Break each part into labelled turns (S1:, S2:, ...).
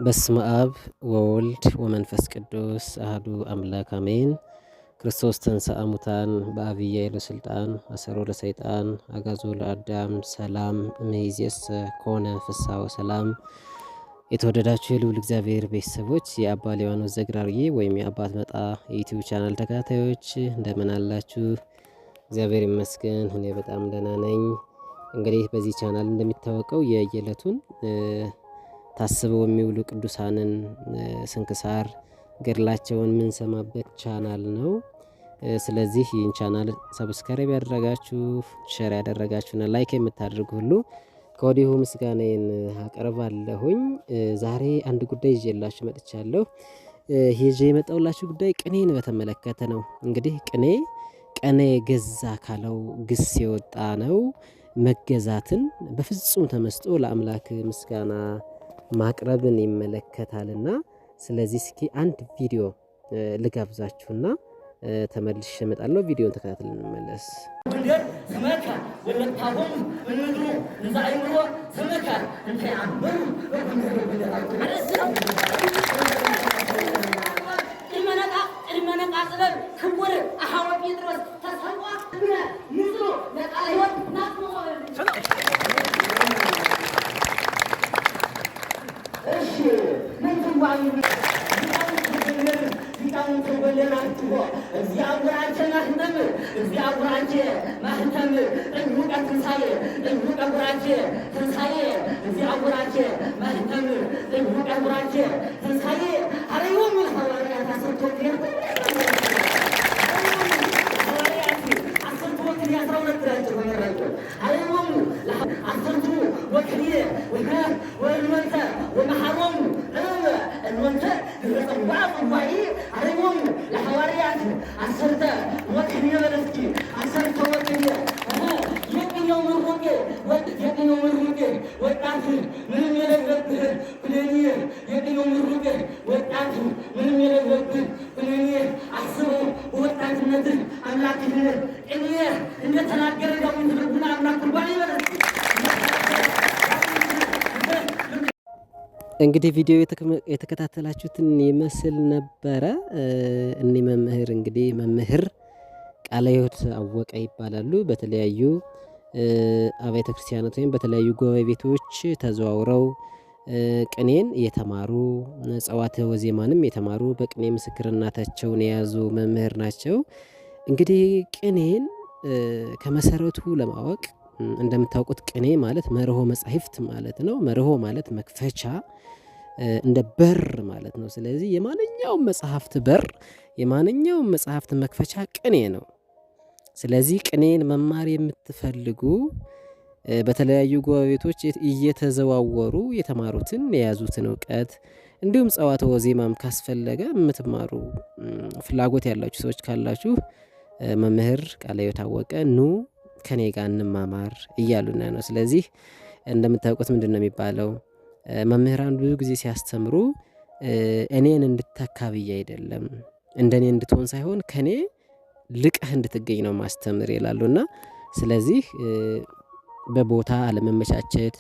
S1: በስመ አብ ወወልድ ወመንፈስ ቅዱስ አሐዱ አምላክ አሜን። ክርስቶስ ተንሥአ እሙታን በዐቢይ ኃይል ወሥልጣን አሰሮ ለሰይጣን አግዓዞ ለአዳም ሰላም እምይእዜሰ ኮነ ፍስሐ ወሰላም። የተወደዳችሁ የልዑል እግዚአብሔር ቤተሰቦች የአባ ሊባኖስ ዘግራርዬ ወይም የአባት መጣ የዩቲዩብ ቻናል ተከታታዮች እንደምን አላችሁ? እግዚአብሔር ይመስገን እኔ በጣም ደህና ነኝ። እንግዲህ በዚህ ቻናል እንደሚታወቀው የየዕለቱን ታስበው የሚውሉ ቅዱሳንን ስንክሳር ገድላቸውን የምንሰማበት ቻናል ነው። ስለዚህ ይህን ቻናል ሰብስክራይብ ያደረጋችሁ፣ ሼር ያደረጋችሁና ላይክ የምታደርጉ ሁሉ ከወዲሁ ምስጋናዬን አቀርባለሁኝ። ዛሬ አንድ ጉዳይ ይዤላችሁ መጥቻለሁ። ይዤ የመጣሁላችሁ ጉዳይ ቅኔን በተመለከተ ነው። እንግዲህ ቀኔ ገዛ ካለው ግስ የወጣ ነው። መገዛትን በፍጹም ተመስጦ ለአምላክ ምስጋና ማቅረብን ይመለከታልና ስለዚህ እስኪ አንድ ቪዲዮ ልጋብዛችሁና ተመልሼ እመጣለሁ። ቪዲዮን ተከታትለን እንመለስ። እንግዲህ ቪዲዮ የተከታተላችሁትን ይመስል ነበረ። እኔ መምህር ቃለ ሕይወት አወቀ ይባላሉ። በተለያዩ አብያተ ክርስቲያናት ወይም በተለያዩ ጉባኤ ቤቶች ተዘዋውረው ቅኔን የተማሩ ጸዋትወ ዜማንም የተማሩ በቅኔ ምስክርነታቸውን የያዙ መምህር ናቸው። እንግዲህ ቅኔን ከመሰረቱ ለማወቅ እንደምታውቁት ቅኔ ማለት መርሆ መጻሕፍት ማለት ነው። መርሆ ማለት መክፈቻ እንደ በር ማለት ነው። ስለዚህ የማንኛውም መጽሐፍት በር፣ የማንኛውም መጽሐፍት መክፈቻ ቅኔ ነው። ስለዚህ ቅኔን መማር የምትፈልጉ በተለያዩ ጉባኤ ቤቶች እየተዘዋወሩ የተማሩትን የያዙትን እውቀት እንዲሁም ጸዋትወ ዜማም ካስፈለገ የምትማሩ ፍላጎት ያላችሁ ሰዎች ካላችሁ መምህር ቃለ ሕይወት አወቀ ኑ ከኔ ጋር እንማማር እያሉና ነው። ስለዚህ እንደምታውቁት ምንድነው የሚባለው? መምህራን ብዙ ጊዜ ሲያስተምሩ እኔን እንድተካ ብዬ አይደለም፣ እንደኔ እንድትሆን ሳይሆን ከኔ ልቀህ እንድትገኝ ነው ማስተምር ይላሉና ስለዚህ በቦታ አለመመቻቸት፣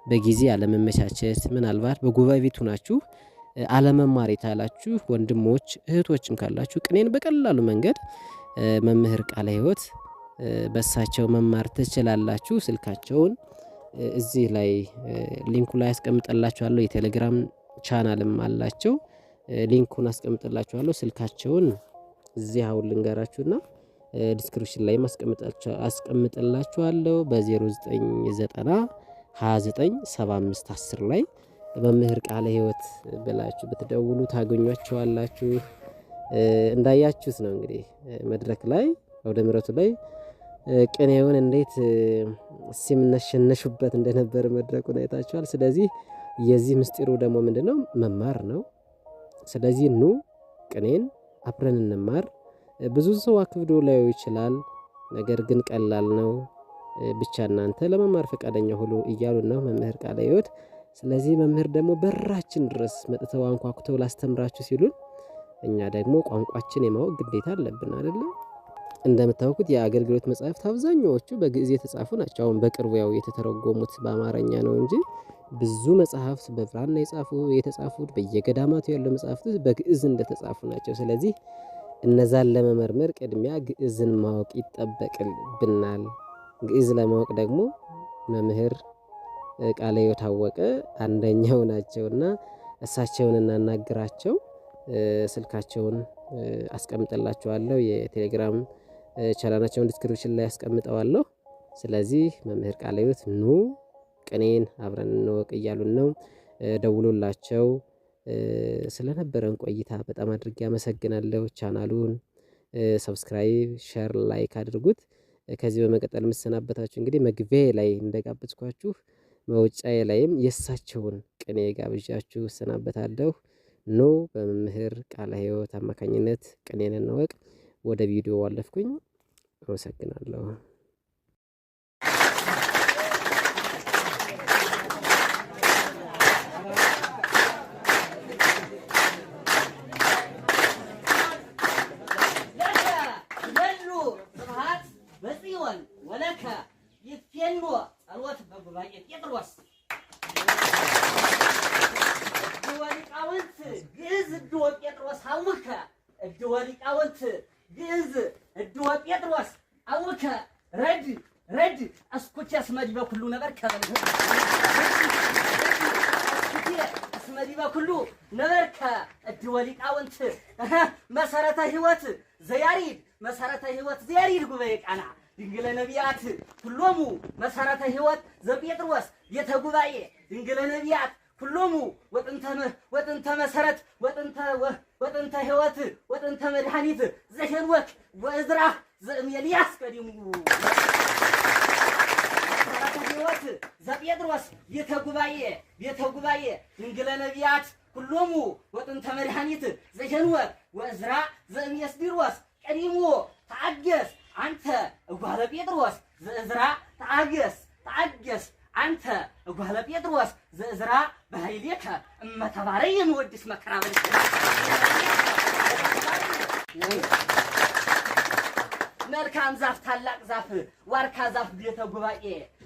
S1: በጊዜ አለመመቻቸት፣ ምናልባት በጉባኤ ቤቱ ናችሁ አለመማር የቻላችሁ ወንድሞች እህቶችም ካላችሁ ቅኔን በቀላሉ መንገድ መምህር ቃለ ሕይወት በሳቸው መማር ትችላላችሁ። ስልካቸውን እዚህ ላይ ሊንኩ ላይ አስቀምጥላችኋለሁ። የቴሌግራም ቻናልም አላቸው። ሊንኩን አስቀምጥላችኋለሁ። ስልካቸውን እዚህ አሁን ልንገራችሁና ዲስክሪፕሽን ላይ አስቀምጥላችኋለሁ። በ0990 29 75 10 ላይ መምህር ቃለ ሕይወት ብላችሁ ብትደውሉ ታገኟቸዋላችሁ። እንዳያችሁት ነው እንግዲህ መድረክ ላይ ወደ ምረቱ ላይ ቅኔውን እንዴት ሲምነሸነሹበት እንደነበር መድረኩን አይታችኋል። ስለዚህ የዚህ ምስጢሩ ደግሞ ምንድነው? መማር ነው። ስለዚህ ኑ ቅኔን አብረን እንማር። ብዙ ሰው አክብዶ ላዩ ይችላል፣ ነገር ግን ቀላል ነው። ብቻ እናንተ ለመማር ፈቃደኛ ሁሉ እያሉ ነው መምህር ቃለ ሕይወት። ስለዚህ መምህር ደግሞ በራችን ድረስ መጥተው አንኳኩተው ላስተምራችሁ ሲሉን እኛ ደግሞ ቋንቋችን የማወቅ ግዴታ አለብን አይደል? እንደምታውቁት የአገልግሎት መጻሕፍት አብዛኛዎቹ በግዕዝ የተጻፉ ናቸው። አሁን በቅርቡ ያው የተተረጎሙት በአማርኛ ነው እንጂ ብዙ መጽሐፍት በብራና የተጻፉት በየገዳማቱ ያሉ መጽሐፍት በግዕዝ እንደተጻፉ ናቸው። ስለዚህ እነዛን ለመመርመር ቅድሚያ ግዕዝን ማወቅ ይጠበቅብናል። ግዕዝ ለማወቅ ደግሞ መምህር ቃለ ሕይወት አወቀ አንደኛው ናቸውና እሳቸውን እናናግራቸው። ስልካቸውን አስቀምጥላችኋለሁ። የቴሌግራም ቻናላቸውን ዲስክሪፕሽን ላይ አስቀምጠዋለሁ። ስለዚህ መምህር ቃለ ሕይወት ኑ ቅኔን አብረን እንወቅ እያሉን ነው። ደውሎላቸው ስለነበረን ቆይታ በጣም አድርጌ አመሰግናለሁ። ቻናሉን ሰብስክራይብ፣ ሼር፣ ላይክ አድርጉት። ከዚህ በመቀጠል የምሰናበታችሁ እንግዲህ መግቢያ ላይ እንደጋበዝኳችሁ መውጫዬ ላይም የእሳቸውን ቅኔ ጋብዣችሁ እሰናበታለሁ። ኑ በመምህር ቃለ ሕይወት አማካኝነት ቅኔን እንወቅ። ወደ ቪዲዮ አለፍኩኝ። አመሰግናለሁ።
S2: ወለከ ይፌኖ ጸሎት በጉባኤ ጴጥሮስ ሊቃውንት ግዕዝ እድወ ጴጥሮስ አውከ እድወ ሊቃውንት ግዕዝ እድወ ጴጥሮስ አውከ ረድ እስኩቴ እስመዲ በኩሉ ነበር ከበል እስመዲ በኩሉ ነበር ከእድወ ሊቃውንት መሰረተ ሕይወት ዘያሪድ መሰረተ ሕይወት ዘያሪድ ጉባኤ ቃና ድንግለ ነቢያት ሁሎሙ መሰረተ ሕይወት ዘጴጥሮስ ቤተ ጉባኤ ድንግለ ነቢያት ሁሎሙ ወጥንተ መሰረት ወጥንተ ሕይወት ወጥንተ መድኃኒት ዘሄንወክ ወእዝራ ዘእምኤልያስ ቀዲሙ መሰረተ ሕይወት ዘጴጥሮስ ቤተ ጉባኤ ድንግለ ነቢያት ሁሎሙ ወጥንተ መድኃኒት ዘሄንወክ ወእዝራ ዘእምኤስድሮስ ቀዲሙ ተአገስ አንተ እጓለ ጴጥሮስ ዘእዝራ ተአገስ አንተ እጓለ ጴጥሮስ ዘእዝራ በኃይሌከ እመተባረይ የሚወድስ መከራ በልክ መልካም ዛፍ ታላቅ ዛፍ ዋርካ ዛፍ ቤተ ጉባኤ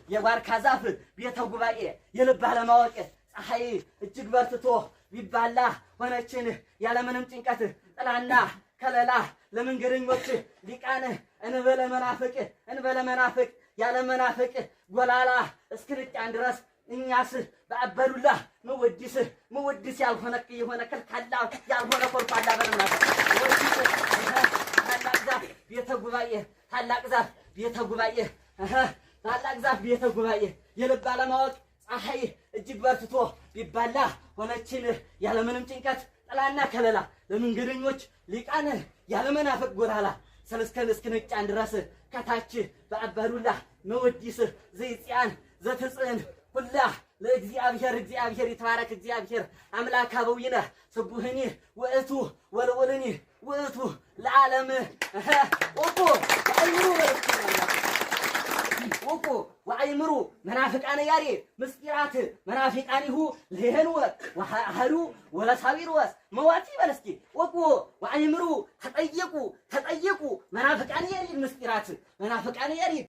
S2: የዋርካ ዛፍ ቤተ ጉባኤ የልብ አለማወቅ ፀሐይ እጅግ በርትቶ ቢባላ ሆነችን ያለምንም ጭንቀት ጥላና ከለላ ለመንገደኞች ሊቃን እንበለ መናፍቅ ያለ መናፍቅ ጎላላ እስክንጫን ድረስ እኛስ በአበዱላ መወድስ ያልሆነ ከልካላ ያልሆነ ኮልኳላ በለምናት ታላቅ ዛፍ ቤተ ጉባኤ የልብ አለማወቅ ፀሐይ እጅግ በርትቶ ቢባላ ሆነችን ያለምንም ጭንቀት ጥላና ከለላ ለመንገደኞች ሊቃን ያለ መናፍቅ ጎላላ ሰለስከን እስክንጫን ድረስ ከታች በአበዱላ መወድስ ዘይጽያን ዘትጽን ሁላ ለእግዚአብሔር ይትባረክ እግዚአብሔር አምላክ አበዊነ ስቡህኒ ወእቱ ወልዑልኒ ውእቱ ለዓለም ወቁ ወአይምሩ መናፍቃነ ያሬድ ምስጢራት መናፍቃኒሁ ለሄንወ ወአሐዱ ወለሳዊሮስ መዋቲ በለስኪ ወቁ ወአይምሩ ተጠየቁ መናፍቃነ ያሬድ ምስጢራት መናፍቃነ ያሬድ